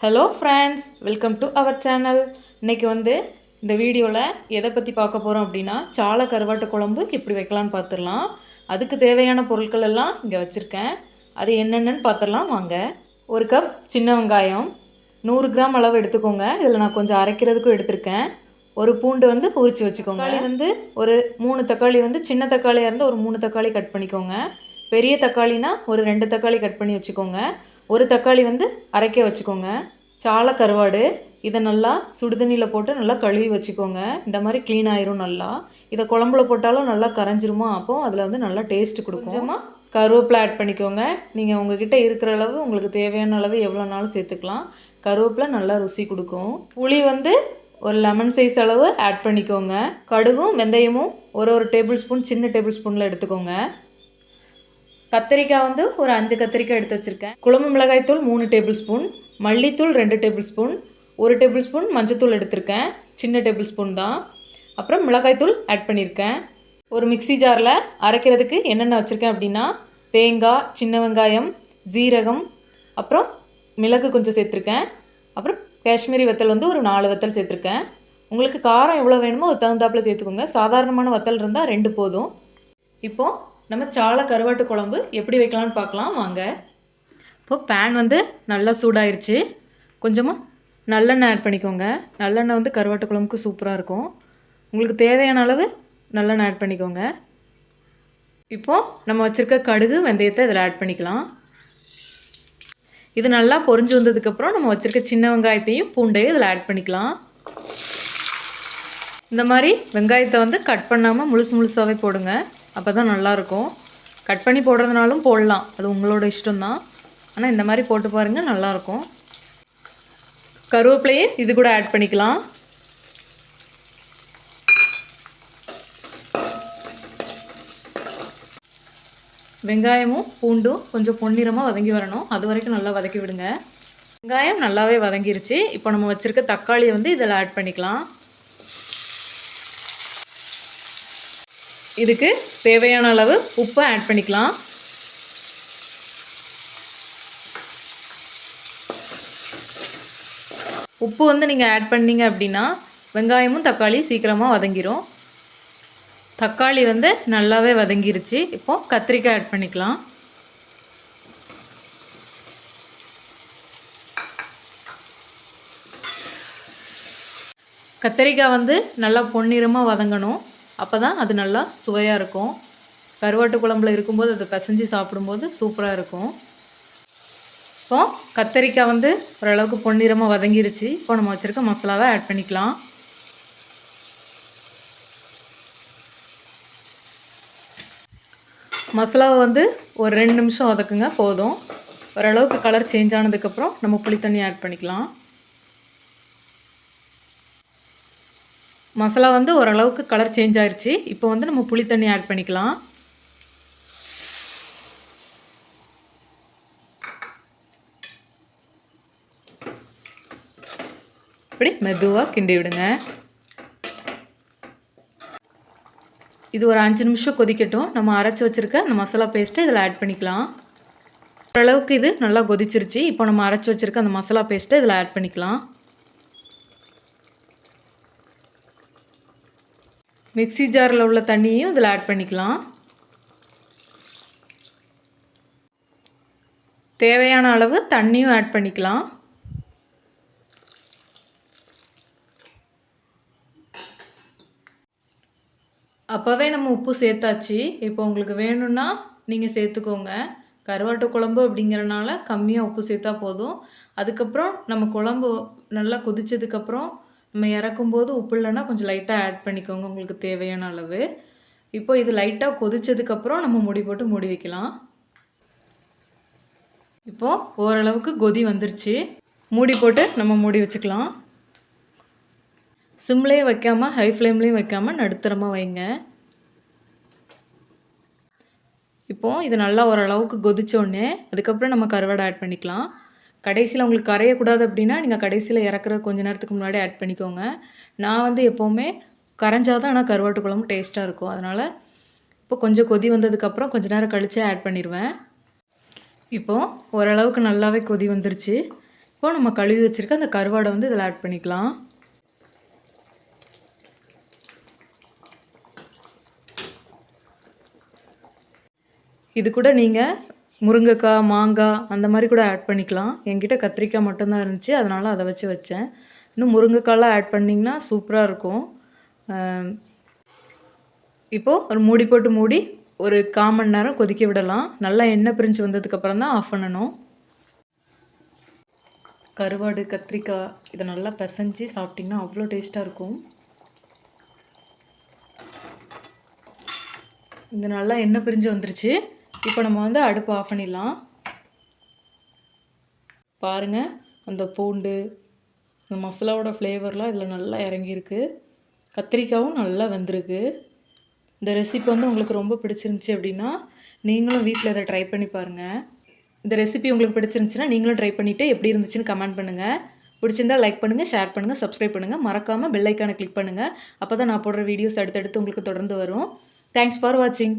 Hello friends, welcome to our channel. இன்றைக்கி இந்த வீடியோவில் எதை பற்றி பார்க்க போகிறோம் அப்படின்னா, சால கருவாட்டு குழம்பு எப்படி வைக்கலான்னு பார்த்துடலாம். அதுக்கு தேவையான பொருட்கள் எல்லாம் இங்கே வச்சுருக்கேன். அது என்னென்னு பார்த்துடலாம் வாங்க. ஒரு கப் சின்ன வெங்காயம் 100 கிராம் அளவு எடுத்துக்கோங்க. இதில் நான் கொஞ்சம் அரைக்கிறதுக்கும் எடுத்திருக்கேன். ஒரு பூண்டு உரித்து வச்சுக்கோங்க. தக்காளி ஒரு 3 தக்காளி சின்ன தக்காளியாக இருந்தால் ஒரு 3 தக்காளி கட் பண்ணிக்கோங்க. பெரிய தக்காளினா ஒரு 2 தக்காளி கட் பண்ணி வச்சுக்கோங்க. ஒரு தக்காளி அரைக்க வச்சுக்கோங்க. சால கருவாடு இதை நல்லா சுடுதண்ணியில் போட்டு நல்லா கழுவி வச்சுக்கோங்க. இந்த மாதிரி க்ளீன் ஆயிரும். நல்லா இதை குழம்புல போட்டாலும் நல்லா கரைஞ்சிருமா, அப்போது அதில் நல்லா டேஸ்ட்டு கொடுக்கும். கொஞ்சமாக கருவேப்பிலை ஆட் பண்ணிக்கோங்க. நீங்கள் உங்ககிட்ட இருக்கிற அளவு உங்களுக்கு தேவையான அளவு எவ்வளோனாலும் சேர்த்துக்கலாம். கருவேப்பிலை நல்லா ருசி கொடுக்கும். புளி ஒரு லெமன் சைஸ் அளவு ஆட் பண்ணிக்கோங்க. கடுகும் வெந்தயமும் ஒரு டேபிள் ஸ்பூன் சின்ன டேபிள் ஸ்பூனில் எடுத்துக்கோங்க. கத்திரிக்காய் ஒரு 5 கத்திரிக்காய் எடுத்து வச்சுருக்கேன். குழம்பு மிளகாய்த்தூள் 3 டேபிள் ஸ்பூன், மல்லித்தூள் 2 டேபிள் ஸ்பூன், 1 டேபிள் ஸ்பூன் மஞ்சத்தூள் எடுத்திருக்கேன், சின்ன டேபிள் ஸ்பூன் தான். அப்புறம் மிளகாய்த்தூள் ஆட் பண்ணியிருக்கேன். ஒரு மிக்சி ஜாரில் அரைக்கிறதுக்கு என்னென்ன வச்சுருக்கேன் அப்படின்னா, தேங்காய், சின்ன வெங்காயம், ஜீரகம், அப்புறம் மிளகு கொஞ்சம் சேர்த்துருக்கேன். அப்புறம் காஷ்மீரி வத்தல் ஒரு 4 வத்தல் சேர்த்துருக்கேன். உங்களுக்கு காரம் எவ்வளோ வேணுமோ அது தகுந்தாப்பில் சேர்த்துக்கோங்க. சாதாரணமான வத்தல் இருந்தால் 2 போதும். இப்போது நம்ம சால கருவாட்டு குழம்பு எப்படி வைக்கலான்னு பார்க்கலாம் வாங்க. இப்போது பேன் நல்லா சூடாயிருச்சு. கொஞ்சமாக நல்லெண்ணெய் ஆட் பண்ணிக்கோங்க. நல்லெண்ணெய் கருவாட்டு குழம்புக்கு சூப்பராக இருக்கும். உங்களுக்கு தேவையான அளவு நல்லெண்ணெய் ஆட் பண்ணிக்கோங்க. இப்போது நம்ம வச்சுருக்க கடுகு வெந்தயத்தை இதில் ஆட் பண்ணிக்கலாம். இது நல்லா பொரிஞ்சு வந்ததுக்கப்புறம் நம்ம வச்சுருக்க சின்ன வெங்காயத்தையும் பூண்டையும் இதில் ஆட் பண்ணிக்கலாம். இந்த மாதிரி வெங்காயத்தை கட் பண்ணாமல் முழுசாகவே போடுங்க. அப்போ தான் நல்லாயிருக்கும். கட் பண்ணி போடுறதுனாலும் போடலாம், அது உங்களோட இஷ்டம்தான். ஆனால் இந்த மாதிரி போட்டு பாருங்கள், நல்லாயிருக்கும். கருவேப்பிலையை இது கூட ஆட் பண்ணிக்கலாம். வெங்காயமும் பூண்டும் கொஞ்சம் பொன்னிறமாக வதங்கி வரணும். அது வரைக்கும் நல்லா வதக்கி விடுங்க. வெங்காயம் நல்லாவே வதங்கிருச்சு. இப்போ நம்ம வச்சுருக்க தக்காளியை இதில் ஆட் பண்ணிக்கலாம். இதுக்கு தேவையான அளவு உப்பு ஆட் பண்ணிக்கலாம். உப்பு நீங்கள் ஆட் பண்ணிங்க அப்படின்னா வெங்காயமும் தக்காளி சீக்கிரமாக வதங்கிரும். தக்காளி நல்லாவே வதங்கிருச்சு. இப்போது கத்திரிக்காய் ஆட் பண்ணிக்கலாம். கத்திரிக்காய் நல்லா பொன்னிறமாக வதங்கணும். அப்போ தான் அது நல்லா சுவையாக இருக்கும். கருவாட்டு குழம்புல இருக்கும்போது அதை பிசைஞ்சு சாப்பிடும்போது சூப்பராக இருக்கும். இப்போது கத்திரிக்காய் ஓரளவுக்கு பொன்னிறமாக வதங்கிருச்சு. இப்போ நம்ம வச்சுருக்க மசாலாவை ஆட் பண்ணிக்கலாம். மசாலாவை ஒரு 2 நிமிஷம் வதக்குங்க போதும். ஓரளவுக்கு கலர் சேஞ்ச் ஆனதுக்கப்புறம் நம்ம புளி தண்ணி ஆட் பண்ணிக்கலாம். மசாலா ஓரளவுக்கு கலர் சேஞ்ச் ஆயிடுச்சு. இப்போ நம்ம புளி தண்ணி ஆட் பண்ணிக்கலாம். இப்படி மெதுவாக கிண்டி விடுங்க. இது ஒரு 5 நிமிஷம் கொதிக்கட்டும். நம்ம அரைச்சி வச்சுருக்க அந்த மசாலா பேஸ்ட்டை இதில் ஆட் பண்ணிக்கலாம். ஓரளவுக்கு இது நல்லா கொதிச்சிருச்சு. இப்போ நம்ம அரைச்சி வச்சுருக்க அந்த மசாலா பேஸ்ட்டை இதில் ஆட் பண்ணிக்கலாம். மிக்ஸி ஜாரில் உள்ள தண்ணியையும் இதில் ஆட் பண்ணிக்கலாம். தேவையான அளவு தண்ணியும் ஆட் பண்ணிக்கலாம். அப்போவே நம்ம உப்பு சேர்த்தாச்சு. இப்போ உங்களுக்கு வேணும்னா நீங்கள் சேர்த்துக்கோங்க. கருவாட்டு குழம்பு அப்படிங்கிறனால கம்மியாக உப்பு சேர்த்தா போதும். அதுக்கப்புறம் நம்ம குழம்பு நல்லா கொதித்ததுக்கப்புறம் நம்ம இறக்கும்போது உப்பு இல்லைன்னா கொஞ்சம் லைட்டாக ஆட் பண்ணிக்கோங்க, உங்களுக்கு தேவையான அளவு. இப்போ இது லைட்டாக கொதித்ததுக்கப்புறம் நம்ம மூடி போட்டு மூடி வைக்கலாம். இப்போது ஓரளவுக்கு கொதி வந்துருச்சு. மூடி போட்டு நம்ம மூடி வச்சுக்கலாம். சிம்லேயே வைக்காமல் ஹை ஃப்ளேம்லேயும் வைக்காமல் நடுத்தரமாக வைங்க. இப்போது இது நல்லா ஓரளவுக்கு கொதித்தோடனே அதுக்கப்புறம் நம்ம கருவாடை ஆட் பண்ணிக்கலாம். கடைசியில் உங்களுக்கு கரையக்கூடாது அப்படின்னா நீங்கள் கடைசியில் இறக்குற கொஞ்சம் நேரத்துக்கு முன்னாடி ஆட் பண்ணிக்கோங்க. நான் எப்போவுமே கரைஞ்சாதான் ஆனால் கருவாட்டு குழம்பு டேஸ்ட்டாக இருக்கும். அதனால் இப்போ கொஞ்சம் கொதி வந்ததுக்கப்புறம் கொஞ்சம் நேரம் கழிச்சே ஆட் பண்ணிடுவேன். இப்போது ஓரளவுக்கு நல்லாவே கொதி வந்துருச்சு. இப்போ நம்ம கழுவி வச்சுருக்க அந்த கருவாடை வந்து இதில் ஆட் பண்ணிக்கலாம். இது கூட நீங்கள் முருங்கைக்காய், மாங்காய் அந்த மாதிரி கூட ஆட் பண்ணிக்கலாம். என்கிட்ட கத்திரிக்காய் மட்டும்தான் இருந்துச்சு, அதனால் அதை வச்சு வச்சேன். இன்னும் முருங்கைக்காய்லாம் ஆட் பண்ணிங்கன்னா சூப்பராக இருக்கும். இப்போது ஒரு மூடி போட்டு மூடி ஒரு 1/4 மணி நேரம் கொதிக்க விடலாம். நல்லா எண்ணெய் பிரிஞ்சு வந்ததுக்கப்புறம் தான் ஆஃப் பண்ணணும். கருவாடு, கத்திரிக்காய் இதை நல்லா பிசைஞ்சு சாப்பிட்டிங்கன்னா அவ்வளோ டேஸ்ட்டாக இருக்கும். இது நல்லா எண்ணெய் பிரிஞ்சு வந்துருச்சு. இப்போ நம்ம வந்து அடுப்பு ஆஃப் பண்ணிடலாம். பாருங்கள், அந்த பூண்டு, அந்த மசாலாவோட ஃப்ளேவர்லாம் இதில் நல்லா இறங்கியிருக்கு. கத்திரிக்காயும் நல்லா வெந்திருக்கு. இந்த ரெசிபி வந்து உங்களுக்கு ரொம்ப பிடிச்சிருந்துச்சி அப்படின்னா நீங்களும் வீட்டில் இதை ட்ரை பண்ணி பாருங்கள். இந்த ரெசிபி உங்களுக்கு பிடிச்சிருந்துச்சின்னா நீங்களும் ட்ரை பண்ணிவிட்டு எப்படி இருந்துச்சுன்னு கமெண்ட் பண்ணுங்கள். பிடிச்சிருந்தால் லைக் பண்ணுங்கள், ஷேர் பண்ணுங்கள், சப்ஸ்கிரைப் பண்ணுங்கள். மறக்காமல் பெல் ஐக்கானை கிளிக் பண்ணுங்கள். அப்போ தான் நான் போடுற வீடியோஸ் அடுத்தடுத்து உங்களுக்கு தொடர்ந்து வரும். தேங்க்ஸ் ஃபார் வாட்சிங்.